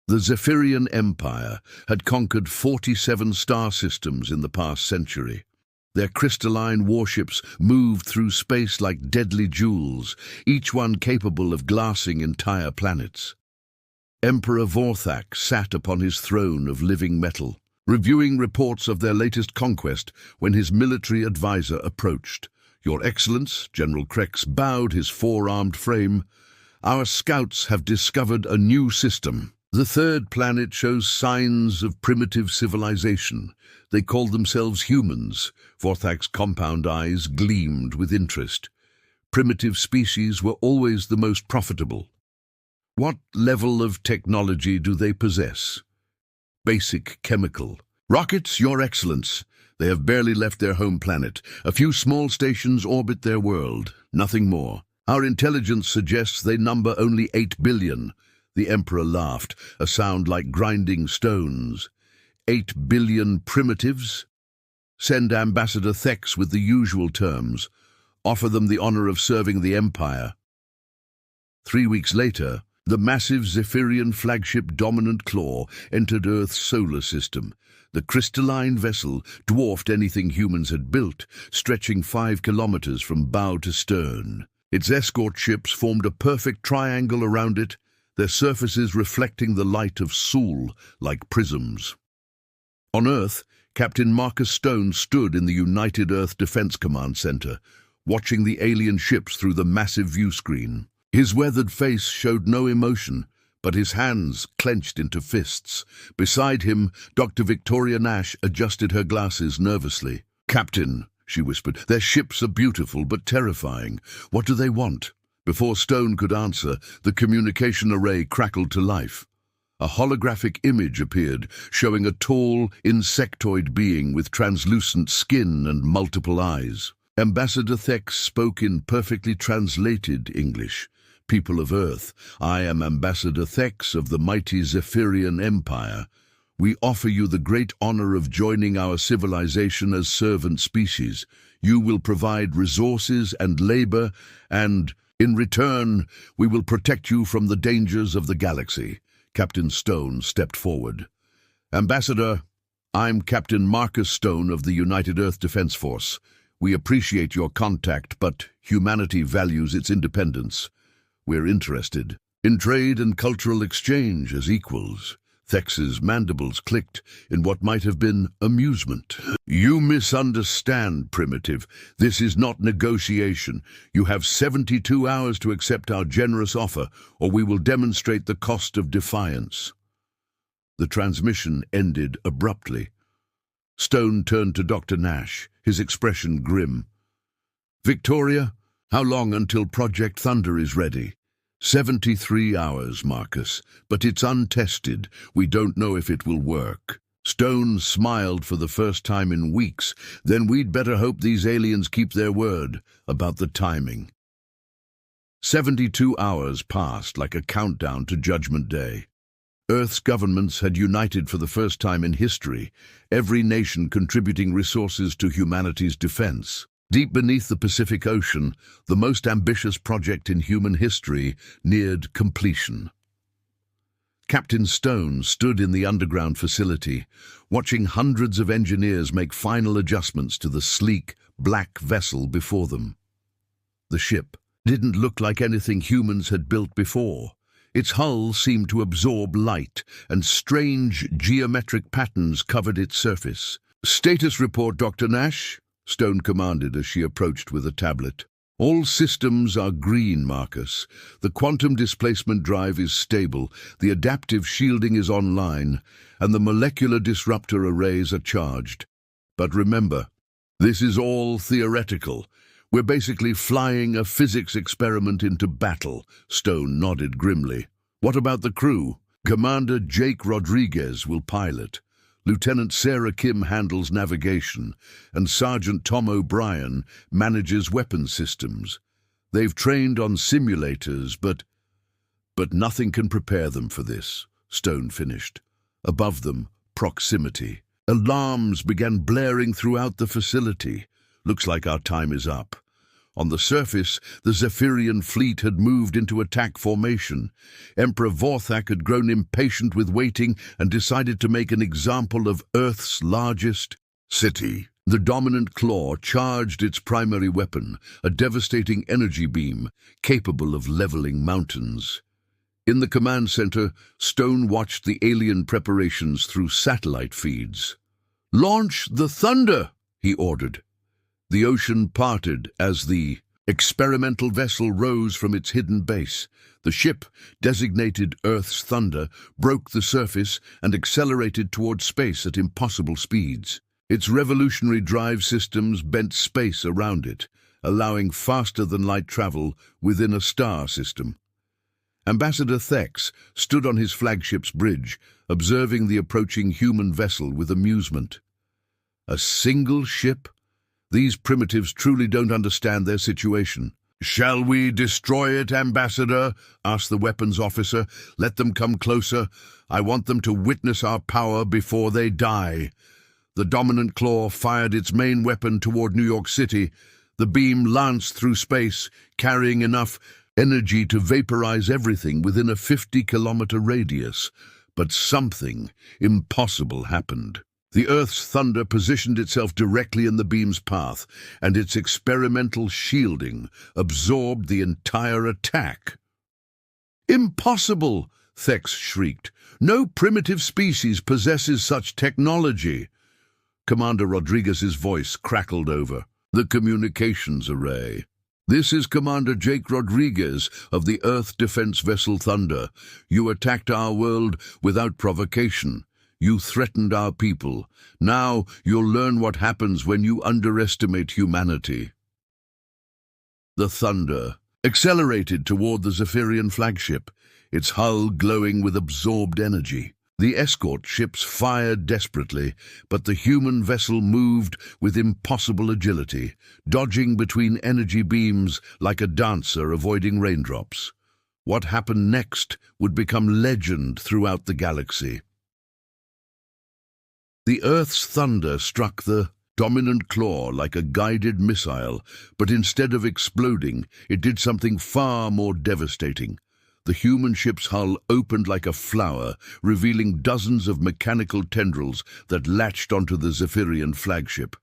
The Zephyrian Empire had conquered 47 star systems in the past century. Their crystalline warships moved through space like deadly jewels, each one capable of glassing entire planets. Emperor Vorthak sat upon his throne of living metal, reviewing reports of their latest conquest when his military advisor approached. "Your Excellence," General Krex bowed his four-armed frame, "our scouts have discovered a new system. The third planet shows signs of primitive civilization. They call themselves humans." Vorthak's compound eyes gleamed with interest. Primitive species were always the most profitable. "What level of technology do they possess?" "Basic chemical." "Rockets, Your Excellence. They have barely left their home planet. A few small stations orbit their world, nothing more. Our intelligence suggests they number only 8 billion. The Emperor laughed, a sound like grinding stones. 8 billion primitives? Send Ambassador Thex with the usual terms. Offer them the honor of serving the Empire. 3 weeks later, the massive Zephyrian flagship Dominant Claw entered Earth's solar system. The crystalline vessel dwarfed anything humans had built, stretching 5 kilometers from bow to stern. Its escort ships formed a perfect triangle around it, their surfaces reflecting the light of Sol like prisms. On Earth, Captain Marcus Stone stood in the United Earth Defense Command Center, watching the alien ships through the massive view screen. His weathered face showed no emotion, but his hands clenched into fists. Beside him, Dr. Victoria Nash adjusted her glasses nervously. "Captain," she whispered, "their ships are beautiful but terrifying. What do they want?" Before Stone could answer, the communication array crackled to life. A holographic image appeared, showing a tall, insectoid being with translucent skin and multiple eyes. Ambassador Thex spoke in perfectly translated English. "People of Earth, I am Ambassador Thex of the mighty Zephyrian Empire. We offer you the great honor of joining our civilization as servant species. You will provide resources and labor, and in return, we will protect you from the dangers of the galaxy." Captain Stone stepped forward. "Ambassador, I'm Captain Marcus Stone of the United Earth Defense Force. We appreciate your contact, but humanity values its independence. We're interested in trade and cultural exchange as equals." Thex's mandibles clicked in what might have been amusement. "You misunderstand, Primitive. This is not negotiation. You have 72 hours to accept our generous offer, or we will demonstrate the cost of defiance." The transmission ended abruptly. Stone turned to Dr. Nash, his expression grim. "Victoria, how long until Project Thunder is ready?" 73 hours, Marcus, but it's untested. We don't know if it will work." Stone smiled for the first time in weeks. "Then we'd better hope these aliens keep their word about the timing." 72 hours passed like a countdown to Judgment Day. Earth's governments had united for the first time in history, every nation contributing resources to humanity's defense. Deep beneath the Pacific Ocean, the most ambitious project in human history neared completion. Captain Stone stood in the underground facility, watching hundreds of engineers make final adjustments to the sleek, black vessel before them. The ship didn't look like anything humans had built before. Its hull seemed to absorb light, and strange geometric patterns covered its surface. "Status report, Dr. Nash," Stone commanded as she approached with a tablet. "All systems are green, Marcus. The quantum displacement drive is stable, the adaptive shielding is online, and the molecular disruptor arrays are charged. But remember, this is all theoretical. We're basically flying a physics experiment into battle." Stone nodded grimly. "What about the crew?" "Commander Jake Rodriguez will pilot. Lieutenant Sarah Kim handles navigation, and Sergeant Tom O'Brien manages weapons systems. They've trained on simulators, but nothing can prepare them for this," Stone finished. Above them, proximity. Alarms began blaring throughout the facility. "Looks like our time is up." On the surface, the Zephyrian fleet had moved into attack formation. Emperor Vorthak had grown impatient with waiting and decided to make an example of Earth's largest city. The dominant claw charged its primary weapon, a devastating energy beam capable of leveling mountains. In the command center, Stone watched the alien preparations through satellite feeds. "Launch the Thunder!" he ordered. The ocean parted as the experimental vessel rose from its hidden base. The ship, designated Earth's Thunder, broke the surface and accelerated toward space at impossible speeds. Its revolutionary drive systems bent space around it, allowing faster-than-light travel within a star system. Ambassador Thex stood on his flagship's bridge, observing the approaching human vessel with amusement. A single ship? These primitives truly don't understand their situation. "Shall we destroy it, Ambassador?" asked the weapons officer. "Let them come closer. I want them to witness our power before they die." The dominant claw fired its main weapon toward New York City. The beam lanced through space, carrying enough energy to vaporize everything within a 50-kilometer radius. But something impossible happened. The Earth's Thunder positioned itself directly in the beam's path, and its experimental shielding absorbed the entire attack. "Impossible!" Thex shrieked. "No primitive species possesses such technology." Commander Rodriguez's voice crackled over the communications array. "This is Commander Jake Rodriguez of the Earth Defense Vessel Thunder. You attacked our world without provocation. You threatened our people. Now you'll learn what happens when you underestimate humanity." The Thunder accelerated toward the Zephyrian flagship, its hull glowing with absorbed energy. The escort ships fired desperately, but the human vessel moved with impossible agility, dodging between energy beams like a dancer avoiding raindrops. What happened next would become legend throughout the galaxy. The Earth's Thunder struck the dominant claw like a guided missile, but instead of exploding, it did something far more devastating. The human ship's hull opened like a flower, revealing dozens of mechanical tendrils that latched onto the Zephyrian flagship.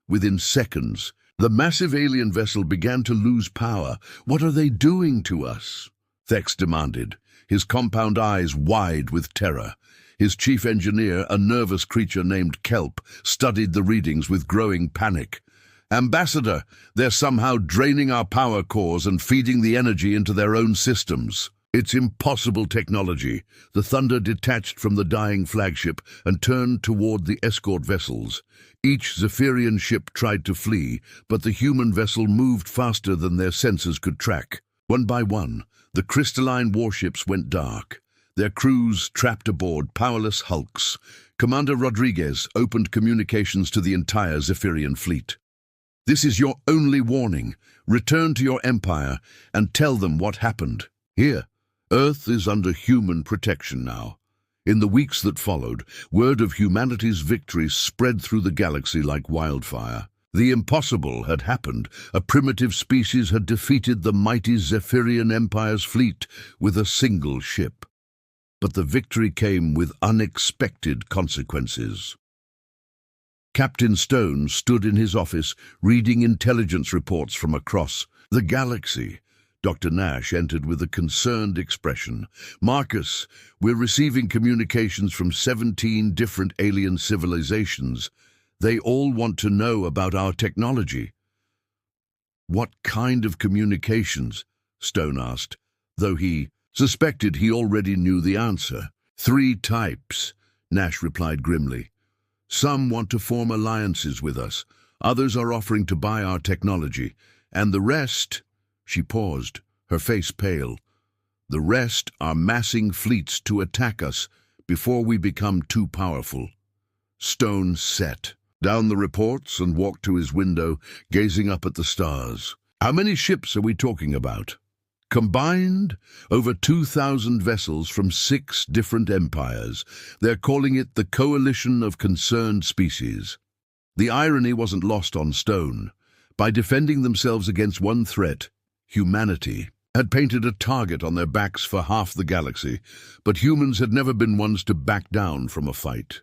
Within seconds, the massive alien vessel began to lose power. "What are they doing to us?" Thex demanded, his compound eyes wide with terror. His chief engineer, a nervous creature named Kelp, studied the readings with growing panic. "Ambassador, they're somehow draining our power cores and feeding the energy into their own systems." "It's impossible technology." The Thunder detached from the dying flagship and turned toward the escort vessels. Each Zephyrian ship tried to flee, but the human vessel moved faster than their sensors could track. One by one, the crystalline warships went dark, their crews trapped aboard powerless hulks. Commander Rodriguez opened communications to the entire Zephyrian fleet. "This is your only warning. Return to your empire and tell them what happened. Here, Earth is under human protection now." In the weeks that followed, word of humanity's victory spread through the galaxy like wildfire. The impossible had happened. A primitive species had defeated the mighty Zephyrian Empire's fleet with a single ship. But the victory came with unexpected consequences. Captain Stone stood in his office, reading intelligence reports from across the galaxy. Dr. Nash entered with a concerned expression. "Marcus, we're receiving communications from 17 different alien civilizations. They all want to know about our technology." "What kind of communications?" Stone asked, though he suspected he already knew the answer. "Three types," Nash replied grimly. "Some want to form alliances with us. Others are offering to buy our technology. And the rest—" She paused, her face pale. "The rest are massing fleets to attack us before we become too powerful." Stone set down the reports and walked to his window, gazing up at the stars. "How many ships are we talking about?" "Combined, over 2,000 vessels from 6 different empires. They're calling it the Coalition of Concerned Species." The irony wasn't lost on Stone. By defending themselves against one threat, humanity had painted a target on their backs for half the galaxy, but humans had never been ones to back down from a fight.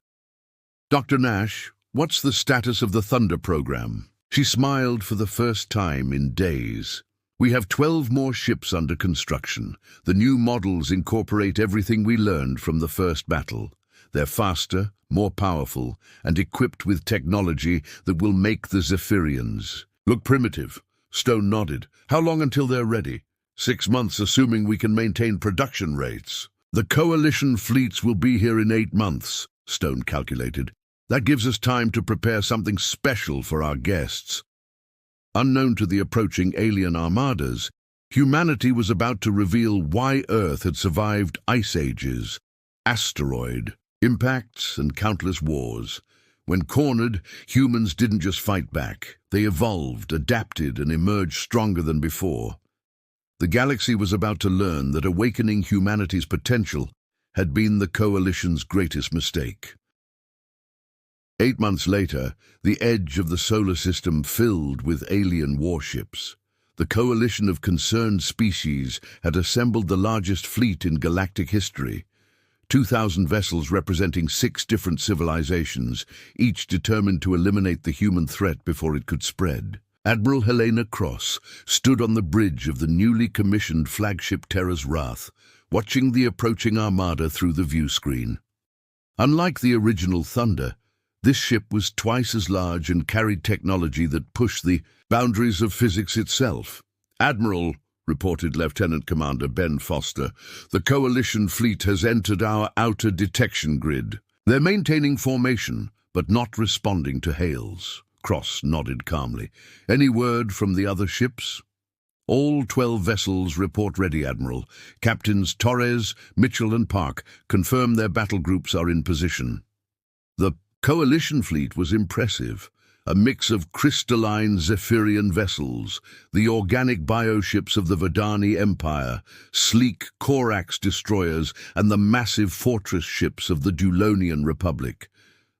"Dr. Nash, what's the status of the Thunder program?" She smiled for the first time in days. "We have 12 more ships under construction. The new models incorporate everything we learned from the first battle. They're faster, more powerful, and equipped with technology that will make the Zephyrians look primitive." Stone nodded. "How long until they're ready?" 6 months, assuming we can maintain production rates. "The Coalition fleets will be here in 8 months, Stone calculated. That gives us time to prepare something special for our guests." Unknown to the approaching alien armadas, humanity was about to reveal why Earth had survived ice ages, asteroid impacts, and countless wars. When cornered, humans didn't just fight back. They evolved, adapted, and emerged stronger than before. The galaxy was about to learn that awakening humanity's potential had been the Coalition's greatest mistake. 8 months later, the edge of the solar system filled with alien warships. The coalition of concerned species had assembled the largest fleet in galactic history. 2,000 vessels representing 6 different civilizations, each determined to eliminate the human threat before it could spread. Admiral Helena Cross stood on the bridge of the newly commissioned flagship Terra's Wrath, watching the approaching armada through the view screen. Unlike the original Thunder, this ship was twice as large and carried technology that pushed the boundaries of physics itself. "Admiral," reported Lieutenant Commander Ben Foster, "the Coalition fleet has entered our outer detection grid. They're maintaining formation, but not responding to hails." Cross nodded calmly. "Any word from the other ships?" "All 12 vessels report ready, Admiral. Captains Torres, Mitchell, and Park confirm their battle groups are in position." The Coalition fleet was impressive, a mix of crystalline Zephyrian vessels, the organic bioships of the Verdani Empire, sleek Corax destroyers, and the massive fortress ships of the Dulonian Republic.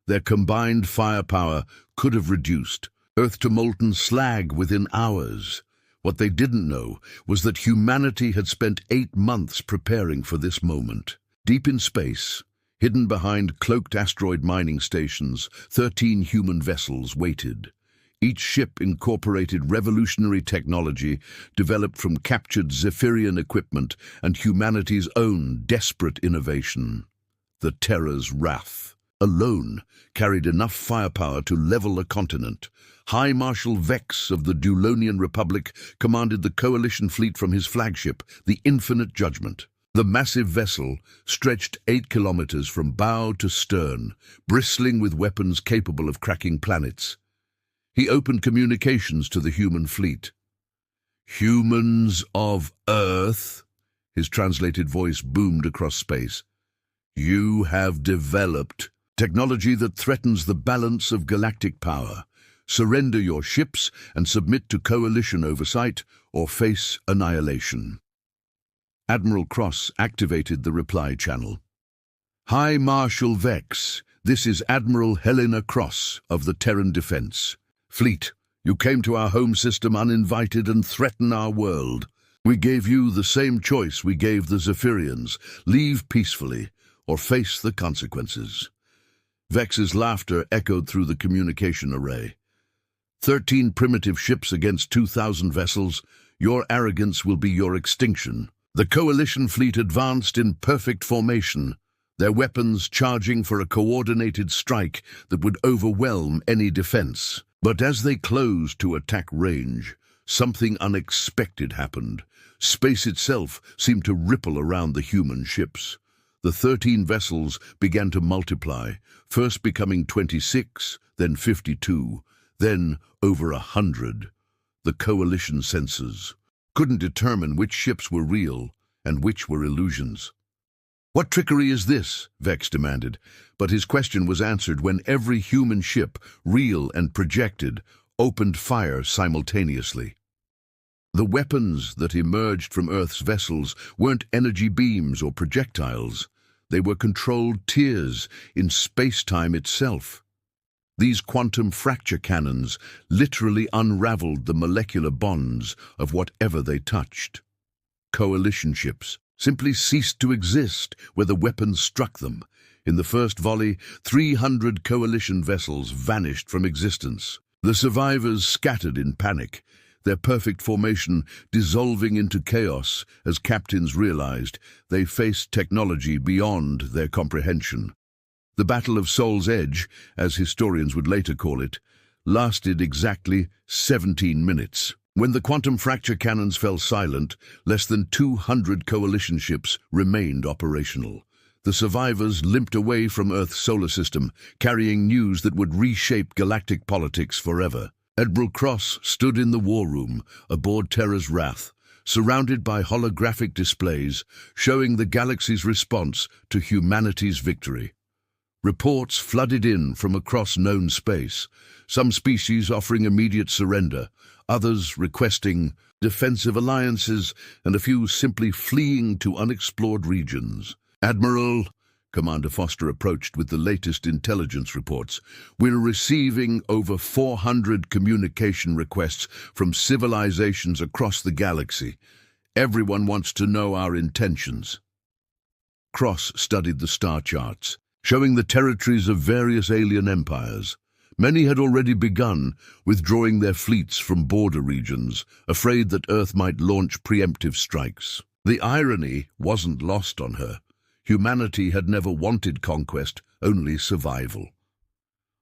Their combined firepower could have reduced Earth to molten slag within hours. What they didn't know was that humanity had spent 8 months preparing for this moment. Deep in space, hidden behind cloaked asteroid mining stations, 13 human vessels waited. Each ship incorporated revolutionary technology developed from captured Zephyrian equipment and humanity's own desperate innovation. The Terra's Wrath alone carried enough firepower to level a continent. High Marshal Vex of the Dulonian Republic commanded the Coalition fleet from his flagship, the Infinite Judgment. The massive vessel stretched 8 kilometers from bow to stern, bristling with weapons capable of cracking planets. He opened communications to the human fleet. "Humans of Earth," his translated voice boomed across space, "you have developed technology that threatens the balance of galactic power. Surrender your ships and submit to Coalition oversight or face annihilation." Admiral Cross activated the reply channel. "High Marshal Vex, this is Admiral Helena Cross of the Terran Defense. Fleet, you came to our home system uninvited and threaten our world. We gave you the same choice we gave the Zephyrians: leave peacefully or face the consequences." Vex's laughter echoed through the communication array. 13 primitive ships against 2,000 vessels. Your arrogance will be your extinction." The Coalition fleet advanced in perfect formation, their weapons charging for a coordinated strike that would overwhelm any defense. But as they closed to attack range, something unexpected happened. Space itself seemed to ripple around the human ships. The 13 vessels began to multiply, first becoming 26, then 52, then over 100. The Coalition sensors couldn't determine which ships were real and which were illusions. "What trickery is this?" Vex demanded, but his question was answered when every human ship, real and projected, opened fire simultaneously. The weapons that emerged from Earth's vessels weren't energy beams or projectiles. They were controlled tears in space-time itself. These quantum fracture cannons literally unraveled the molecular bonds of whatever they touched. Coalition ships simply ceased to exist where the weapons struck them. In the first volley, 300 coalition vessels vanished from existence. The survivors scattered in panic, their perfect formation dissolving into chaos as captains realized they faced technology beyond their comprehension. The Battle of Sol's Edge, as historians would later call it, lasted exactly 17 minutes. When the quantum fracture cannons fell silent, less than 200 coalition ships remained operational. The survivors limped away from Earth's solar system, carrying news that would reshape galactic politics forever. Admiral Cross stood in the war room aboard Terra's Wrath, surrounded by holographic displays showing the galaxy's response to humanity's victory. Reports flooded in from across known space, some species offering immediate surrender, others requesting defensive alliances, and a few simply fleeing to unexplored regions. "Admiral," Commander Foster approached with the latest intelligence reports, "we're receiving over 400 communication requests from civilizations across the galaxy. Everyone wants to know our intentions." Cross studied the star charts, showing the territories of various alien empires. Many had already begun withdrawing their fleets from border regions, afraid that Earth might launch preemptive strikes. The irony wasn't lost on her. Humanity had never wanted conquest, only survival.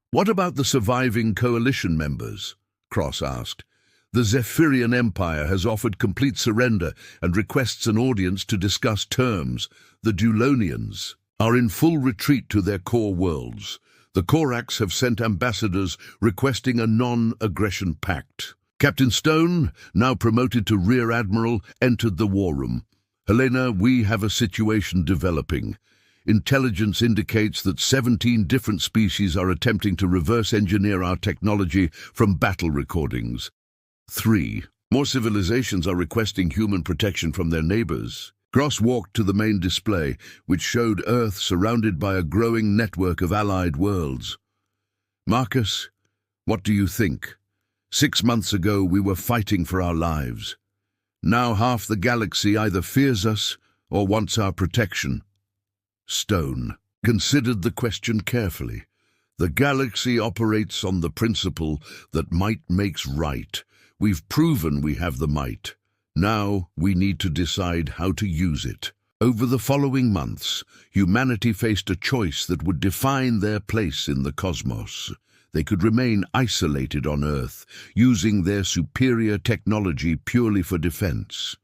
"What about the surviving coalition members?" Cross asked. "The Zephyrian Empire has offered complete surrender and requests an audience to discuss terms. The Dulonians are in full retreat to their core worlds. The Corax have sent ambassadors requesting a non-aggression pact." Captain Stone, now promoted to Rear Admiral, entered the war room. "Helena, we have a situation developing. Intelligence indicates that 17 different species are attempting to reverse engineer our technology from battle recordings. 3. More civilizations are requesting human protection from their neighbors." Cross walked to the main display, which showed Earth surrounded by a growing network of allied worlds. "Marcus, what do you think? 6 months ago we were fighting for our lives. Now half the galaxy either fears us or wants our protection." Stone considered the question carefully. "The galaxy operates on the principle that might makes right. We've proven we have the might. Now we need to decide how to use it." Over the following months, humanity faced a choice that would define their place in the cosmos. They could remain isolated on Earth, using their superior technology purely for defense.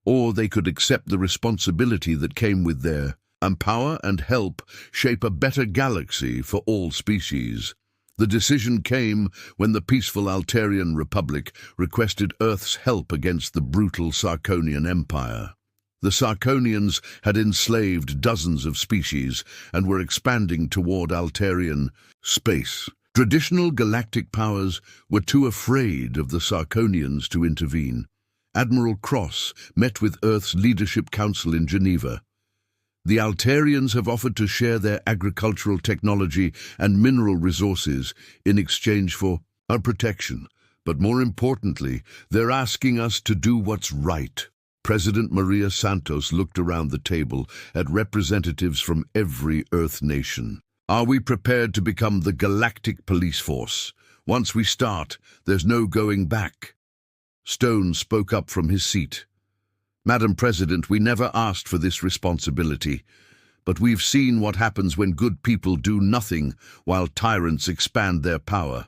Or they could accept the responsibility that came with their power and help shape a better galaxy for all species. The decision came when the peaceful Altarian Republic requested Earth's help against the brutal Sarkonian Empire. The Sarkonians had enslaved dozens of species and were expanding toward Altarian space. Traditional galactic powers were too afraid of the Sarkonians to intervene. Admiral Cross met with Earth's Leadership Council in Geneva. "The Altarians have offered to share their agricultural technology and mineral resources in exchange for our protection. But more importantly, they're asking us to do what's right." President Maria Santos looked around the table at representatives from every Earth nation. "Are we prepared to become the galactic police force? Once we start, there's no going back." Stone spoke up from his seat. "Madam President, we never asked for this responsibility, but we've seen what happens when good people do nothing while tyrants expand their power.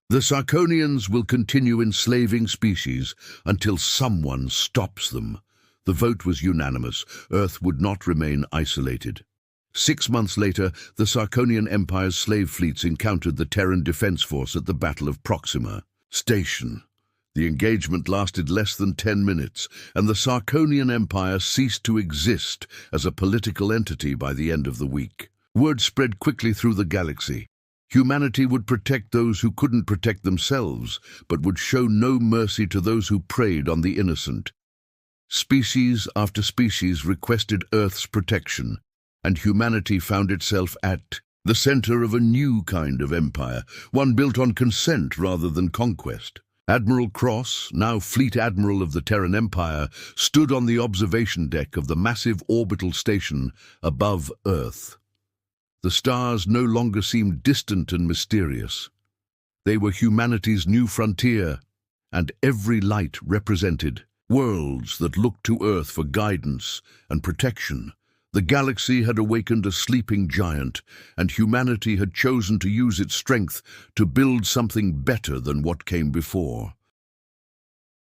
The Sarkonians will continue enslaving species until someone stops them." The vote was unanimous. Earth would not remain isolated. 6 months later, the Sarkonian Empire's slave fleets encountered the Terran Defense Force at the Battle of Proxima Station. The engagement lasted less than 10 minutes, and the Sarkonian Empire ceased to exist as a political entity by the end of the week. Word spread quickly through the galaxy. Humanity would protect those who couldn't protect themselves, but would show no mercy to those who preyed on the innocent. Species after species requested Earth's protection, and humanity found itself at the center of a new kind of empire, one built on consent rather than conquest. Admiral Cross, now Fleet Admiral of the Terran Empire, stood on the observation deck of the massive orbital station above Earth. The stars no longer seemed distant and mysterious. They were humanity's new frontier, and every light represented worlds that looked to Earth for guidance and protection. The galaxy had awakened a sleeping giant, and humanity had chosen to use its strength to build something better than what came before.